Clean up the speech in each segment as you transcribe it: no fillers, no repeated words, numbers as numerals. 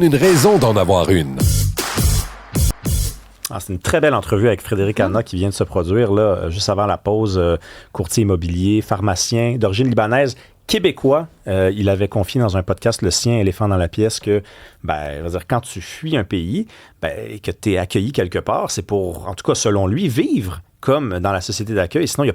Une raison d'en avoir une. C'est une très belle entrevue avec Frédéric Anna qui vient de se produire là, juste avant la pause. Courtier immobilier, pharmacien d'origine libanaise, québécois. Il avait confié dans un podcast, le sien, Éléphant dans la pièce, que quand tu fuis un pays et que tu es accueilli quelque part, c'est pour, en tout cas selon lui, vivre comme dans la société d'accueil. Sinon,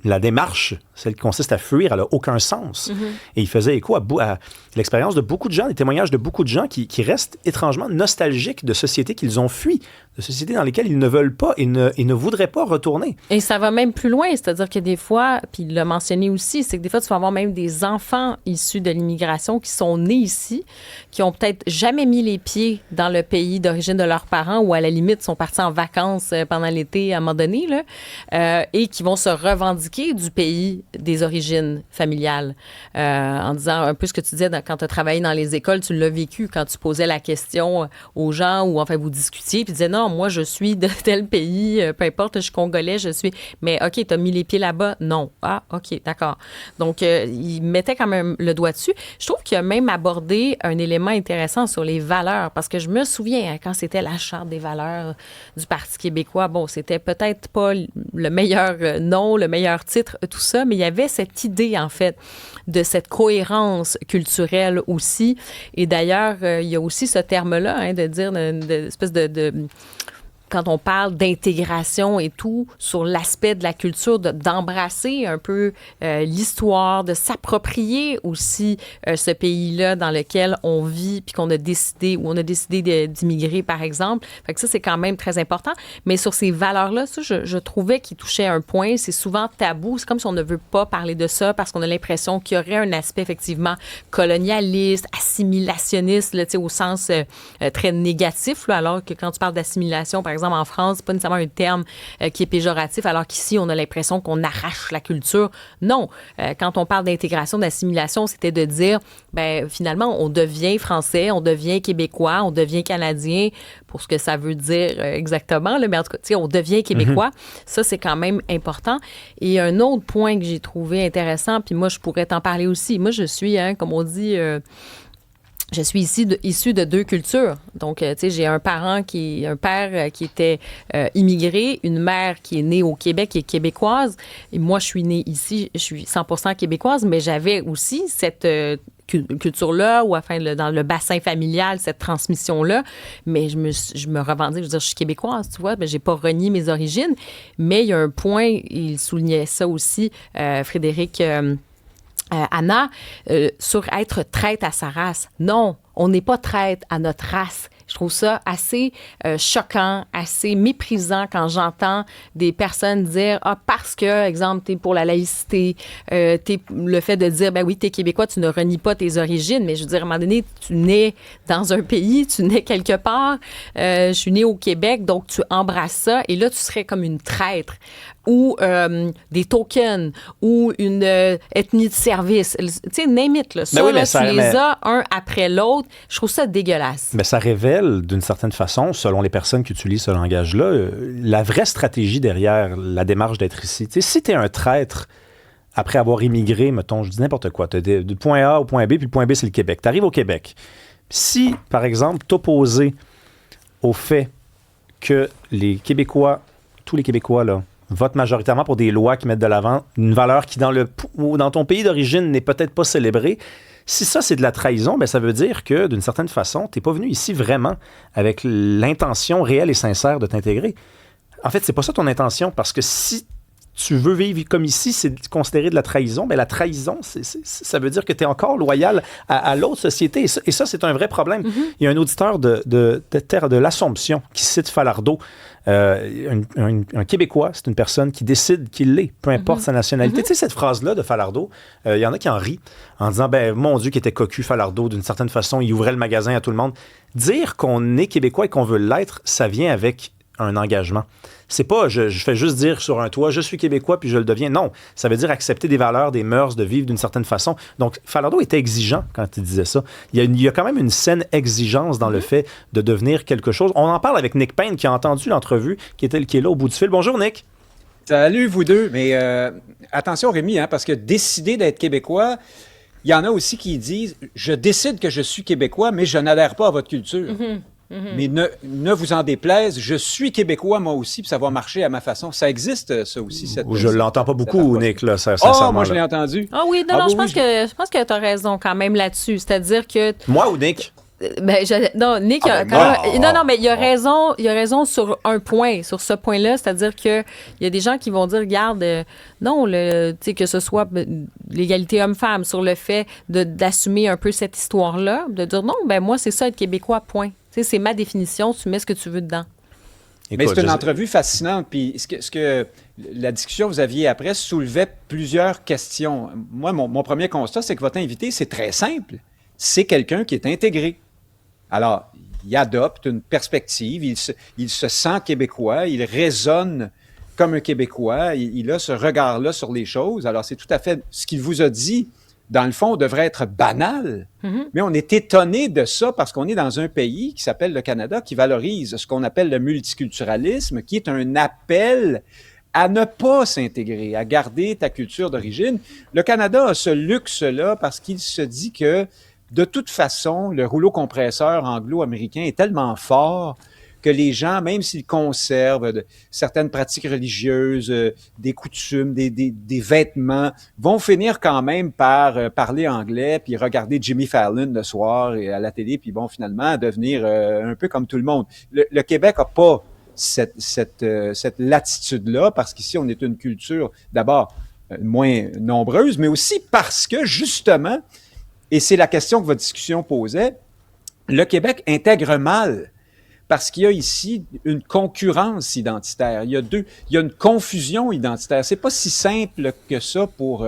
la démarche, celle qui consiste à fuir, elle n'a aucun sens. Et il faisait écho à l'expérience de beaucoup de gens, des témoignages de beaucoup de gens qui restent étrangement nostalgiques de sociétés qu'ils ont fuies, de sociétés dans lesquelles ils ne veulent pas et ne voudraient pas retourner. Et ça va même plus loin, c'est-à-dire que des fois, puis il l'a mentionné aussi, c'est que des fois, tu vas avoir même des enfants issus de l'immigration qui sont nés ici, qui ont peut-être jamais mis les pieds dans le pays d'origine de leurs parents ou à la limite sont partis en vacances pendant l'été à un moment donné, là. Et qui vont se revendiquer du pays des origines familiales. En disant un peu ce que tu disais quand tu as travaillé dans les écoles, tu l'as vécu quand tu posais la question aux gens ou enfin vous discutiez, puis tu disais non, moi je suis de tel pays, peu importe, je suis congolais, je suis... Mais OK, tu as mis les pieds là-bas? Non. Ah, OK, d'accord. Donc, il mettait quand même le doigt dessus. Je trouve qu'il a même abordé un élément intéressant sur les valeurs, parce que je me souviens, quand c'était la Charte des valeurs du Parti québécois, bon, c'était peut-être pas le meilleur nom, le meilleur titre, tout ça, mais il y avait cette idée, en fait, de cette cohérence culturelle aussi. Et d'ailleurs, il y a aussi ce terme-là, de dire, espèce de quand on parle d'intégration et tout, sur l'aspect de la culture, d'embrasser un peu l'histoire, de s'approprier aussi ce pays-là dans lequel on vit, puis qu'on a décidé, ou on a décidé d'immigrer, par exemple. Fait que ça, c'est quand même très important. Mais sur ces valeurs-là, ça, je trouvais qu'il touchait un point. C'est souvent tabou. C'est comme si on ne veut pas parler de ça parce qu'on a l'impression qu'il y aurait un aspect, effectivement, colonialiste, assimilationniste, là, au sens très négatif, là, alors que quand tu parles d'assimilation, par exemple, en France, c'est pas nécessairement un terme qui est péjoratif, alors qu'ici, on a l'impression qu'on arrache la culture. Non. Quand on parle d'intégration, d'assimilation, c'était de dire, finalement, on devient français, on devient québécois, on devient canadien, pour ce que ça veut dire exactement, là, mais en tout cas, on devient québécois. Ça, c'est quand même important. Et un autre point que j'ai trouvé intéressant, puis moi, je pourrais t'en parler aussi. Moi, je suis, comme on dit... je suis issue de deux cultures. Donc, tu sais, j'ai un père qui était immigré, une mère qui est née au Québec, qui est québécoise. Et moi, je suis née ici, je suis 100% québécoise, mais j'avais aussi cette culture-là, ou enfin, dans le bassin familial, cette transmission-là. Mais je me revendique, je veux dire, je suis québécoise, tu vois, j'ai pas renié mes origines. Mais il y a un point, il soulignait ça aussi, Frédéric... Anna, sur être traître à sa race. Non, on n'est pas traître à notre race. Je trouve ça assez choquant, assez méprisant quand j'entends des personnes dire parce que, exemple, t'es pour la laïcité, le fait de dire oui, t'es québécois, tu ne renies pas tes origines, mais je veux dire, à un moment donné, tu nais dans un pays, tu nais quelque part. Je suis née au Québec, donc tu embrasses ça, et là, tu serais comme une traître ou des tokens, ou une ethnie de service. Tu sais, name it, là. Ça, oui, là, tu les as un après l'autre. Je trouve ça dégueulasse. Mais ça révèle, d'une certaine façon, selon les personnes qui utilisent ce langage-là, la vraie stratégie derrière la démarche d'être ici. Tu sais, si t'es un traître après avoir immigré, mettons, je dis n'importe quoi, t'as du point A au point B, puis le point B, c'est le Québec. T'arrives au Québec. Si, par exemple, t'opposais au fait que les Québécois, tous les Québécois, là, votent majoritairement pour des lois qui mettent de l'avant une valeur qui, dans ton pays d'origine, n'est peut-être pas célébrée. Si ça, c'est de la trahison, ça veut dire que, d'une certaine façon, tu n'es pas venu ici vraiment avec l'intention réelle et sincère de t'intégrer. En fait, c'est pas ça ton intention, parce que si tu veux vivre comme ici, c'est considéré de la trahison. La trahison, ça veut dire que tu es encore loyal à l'autre société. Et ça, c'est un vrai problème. Il y a un auditeur de Terre de l'Assomption qui cite Falardeau. Un Québécois, c'est une personne qui décide qu'il l'est, peu importe sa nationalité. Tu sais, cette phrase-là de Falardeau, il y en a qui en rient en disant, mon Dieu, qui était cocu, Falardeau, d'une certaine façon, il ouvrait le magasin à tout le monde. Dire qu'on est Québécois et qu'on veut l'être, ça vient avec un engagement. C'est pas, je fais juste dire sur un toit, je suis Québécois puis je le deviens. Non, ça veut dire accepter des valeurs, des mœurs, de vivre d'une certaine façon. Donc, Falardeau était exigeant quand il disait ça. Il y a quand même une saine exigence dans le fait de devenir quelque chose. On en parle avec Nick Payne qui a entendu l'entrevue, qui est là au bout du fil. Bonjour, Nick. Salut, vous deux. Mais attention, Rémi, parce que décider d'être Québécois, il y en a aussi qui disent « Je décide que je suis Québécois, mais je n'adhère pas à votre culture. Mais ne vous en déplaise, je suis Québécois moi aussi, puis ça va marcher à ma façon. » Ça existe, ça aussi. Je l'entends pas beaucoup, Nick, là, sincèrement. Moi, je l'ai entendu. Ah oui, non, je pense que tu as raison quand même là-dessus. C'est-à-dire que... Moi ou Nick? Non, Nick, mais il a raison sur un point, sur ce point-là, c'est-à-dire que il y a des gens qui vont dire, regarde, non, tu sais, que ce soit l'égalité homme-femme, sur le fait d'assumer un peu cette histoire-là, de dire non, moi c'est ça être québécois, point. Tu sais, c'est ma définition, tu mets ce que tu veux dedans. Mais c'est une entrevue fascinante, puis ce que la discussion que vous aviez après soulevait plusieurs questions. Moi, mon premier constat, c'est que votre invité, c'est très simple. C'est quelqu'un qui est intégré. Alors, il adopte une perspective, il se sent québécois, il raisonne comme un Québécois, il a ce regard-là sur les choses. Alors, c'est tout à fait ce qu'il vous a dit, dans le fond, devrait être banal. Mais on est étonné de ça parce qu'on est dans un pays qui s'appelle le Canada, qui valorise ce qu'on appelle le multiculturalisme, qui est un appel à ne pas s'intégrer, à garder ta culture d'origine. Le Canada a ce luxe-là parce qu'il se dit que de toute façon, le rouleau compresseur anglo-américain est tellement fort que les gens, même s'ils conservent certaines pratiques religieuses, des coutumes, des vêtements, vont finir quand même par parler anglais, puis regarder Jimmy Fallon le soir et à la télé, puis vont finalement devenir un peu comme tout le monde. Le Québec n'a pas cette latitude-là, parce qu'ici, on est une culture, d'abord, moins nombreuse, mais aussi parce que, justement, et c'est la question que votre discussion posait, le Québec intègre mal parce qu'il y a ici une concurrence identitaire. Il y a une confusion identitaire. C'est pas si simple que ça pour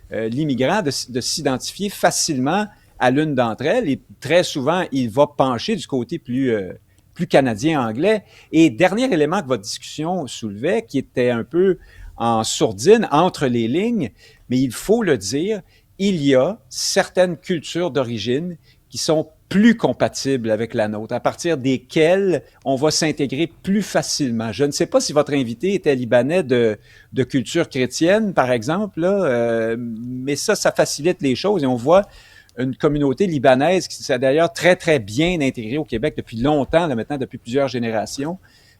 l'immigrant de s'identifier facilement à l'une d'entre elles. Et très souvent, il va pencher du côté plus canadien-anglais. Et dernier élément que votre discussion soulevait, qui était un peu en sourdine entre les lignes, mais il faut le dire, il y a certaines cultures d'origine qui sont plus compatibles avec la nôtre, à partir desquelles on va s'intégrer plus facilement. Je ne sais pas si votre invité était libanais de culture chrétienne, par exemple, là, mais ça facilite les choses et on voit une communauté libanaise qui s'est d'ailleurs très, très bien intégrée au Québec depuis longtemps, là, maintenant depuis plusieurs générations.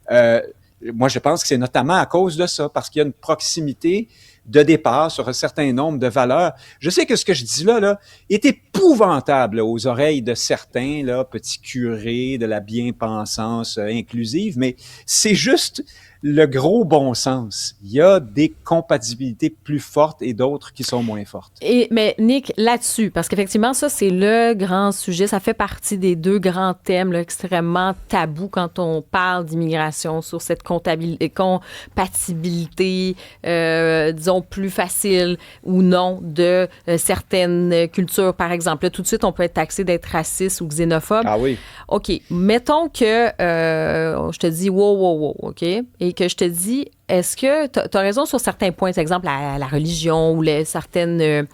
Moi, je pense que c'est notamment à cause de ça, parce qu'il y a une proximité de départ sur un certain nombre de valeurs. Je sais que ce que je dis là est épouvantable aux oreilles de certains, là, petits curés de la bien-pensance inclusive, mais c'est juste le gros bon sens. Il y a des compatibilités plus fortes et d'autres qui sont moins fortes. Mais Nick, là-dessus, parce qu'effectivement, ça, c'est le grand sujet. Ça fait partie des deux grands thèmes là, extrêmement tabous quand on parle d'immigration, sur cette compatibilité, disons, plus facile ou non de certaines cultures. Par exemple, là, tout de suite, on peut être taxé d'être raciste ou xénophobe. Ah oui. OK. Mettons que je te dis wow, OK? Et que je te dis, est-ce que tu as raison sur certains points, par exemple la religion ou certaines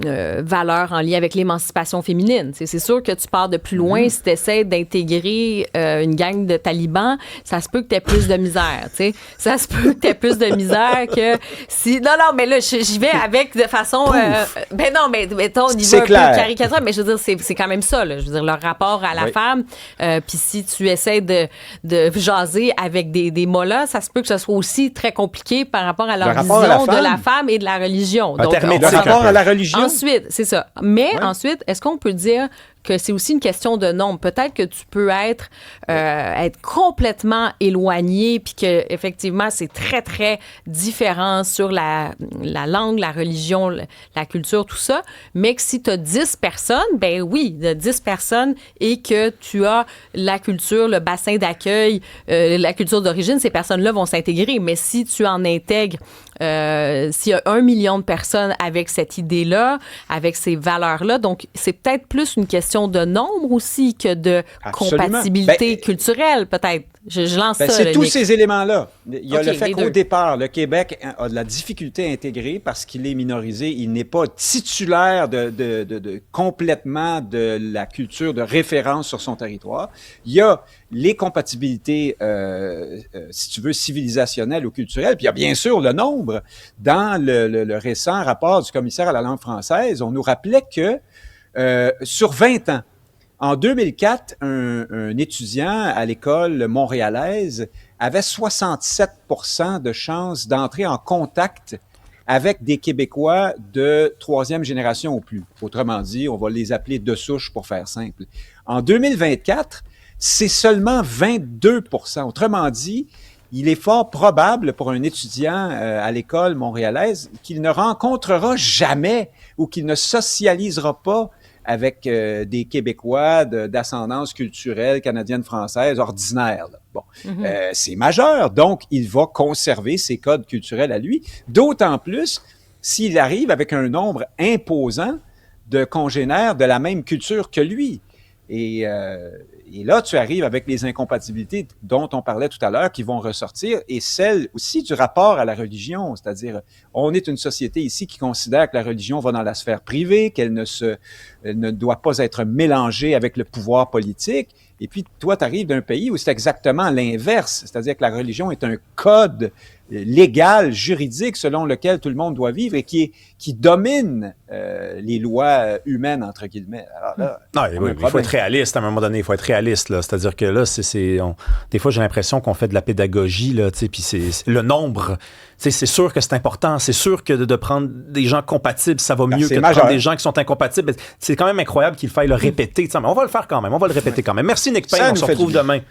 valeurs en lien avec l'émancipation féminine. C'est sûr que tu pars de plus loin si tu essaies d'intégrer une gang de talibans, ça se peut que tu aies plus de misère. T'sais. Ça se peut que tu aies plus de misère que si... Non, mais là, j'y vais avec de façon... non, mais mettons, au niveau un peu caricatural, mais je veux dire, c'est quand même ça. Là. Je veux dire, leur rapport à la femme. Puis si tu essaies de jaser avec des mots-là, ça se peut que ce soit aussi très compliqué par rapport à leur vision de la femme et de la religion. Donc, le rapport à la religion. Ensuite, c'est ça. Mais ensuite, est-ce qu'on peut dire que c'est aussi une question de nombre? Peut-être que tu peux être complètement éloigné puis que effectivement c'est très, très différent sur la langue, la religion, la culture, tout ça, mais que si tu as 10 personnes, ben oui, de 10 personnes et que tu as la culture, le bassin d'accueil, la culture d'origine, ces personnes-là vont s'intégrer. Mais si tu en intègres s'il y a 1 million de personnes avec cette idée-là, avec ces valeurs-là, donc c'est peut-être plus une question de nombre aussi que de compatibilité culturelle, peut-être. Je lance Ben, ça, c'est là, tous Nick. ces éléments-là. Il y a OK, le fait les qu'au deux. départ, le Québec a de la difficulté à intégrer parce qu'il est minorisé. Il n'est pas titulaire complètement de la culture de référence sur son territoire. Il y a les compatibilités, si tu veux, civilisationnelles ou culturelles. Puis il y a bien sûr le nombre. Dans le récent rapport du commissaire à la langue française, on nous rappelait que sur 20 ans, en 2004, un étudiant à l'école montréalaise avait 67% de chances d'entrer en contact avec des Québécois de troisième génération ou plus. Autrement dit, on va les appeler de souche pour faire simple. En 2024, c'est seulement 22%. Autrement dit, il est fort probable pour un étudiant à l'école montréalaise qu'il ne rencontrera jamais ou qu'il ne socialisera pas avec des Québécois d'ascendance culturelle canadienne-française ordinaire. Là. Bon, c'est majeur, donc il va conserver ses codes culturels à lui, d'autant plus s'il arrive avec un nombre imposant de congénères de la même culture que lui. Et là, tu arrives avec les incompatibilités dont on parlait tout à l'heure qui vont ressortir et celles aussi du rapport à la religion. C'est-à-dire, on est une société ici qui considère que la religion va dans la sphère privée, qu'elle ne doit pas être mélangée avec le pouvoir politique. Et puis, toi, tu arrives d'un pays où c'est exactement l'inverse. C'est-à-dire que la religion est un code légal, juridique, selon lequel tout le monde doit vivre et qui domine les lois humaines, entre guillemets. Alors là, Non, il faut être réaliste à un moment donné, il faut être réaliste. Là. C'est-à-dire que là, des fois, j'ai l'impression qu'on fait de la pédagogie, là, puis c'est le nombre. C'est sûr que c'est important, c'est sûr que de prendre des gens compatibles, ça va mieux que de prendre des gens qui sont incompatibles. C'est quand même incroyable qu'il faille le répéter. Mais on va le faire quand même, on va le répéter quand même. Merci Nick Payne, on se retrouve demain.